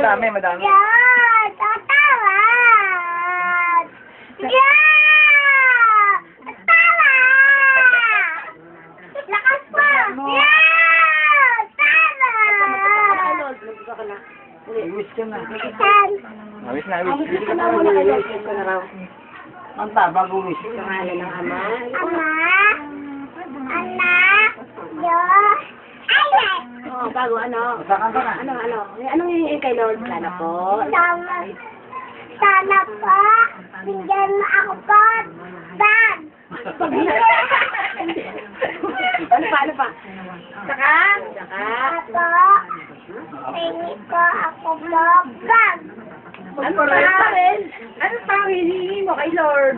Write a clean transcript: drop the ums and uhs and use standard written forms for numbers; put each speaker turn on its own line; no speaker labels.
Madami, madami.
Yan! Tatawad! Yan! Tatawad! Lakas pa! Yan! Tatawad!
Wish ka na.
Yan!
Wish na, wish.
Wish ka na muna kayo. Wish ka na raw.
Ang bago wish.
Pangalan ng ama.
Ama! Anak! Diyos! Ayan!
Oh, bago ano?
Saan ka na?
Anong hihingin kay Lord? Sana po.
Sana po, bigyan mo ako po, bag!
Ano pa? Saka?
Ako, tingin ko ako po, bag!
Ano pa rin? Ano pa ang hihingin mo kay Lord?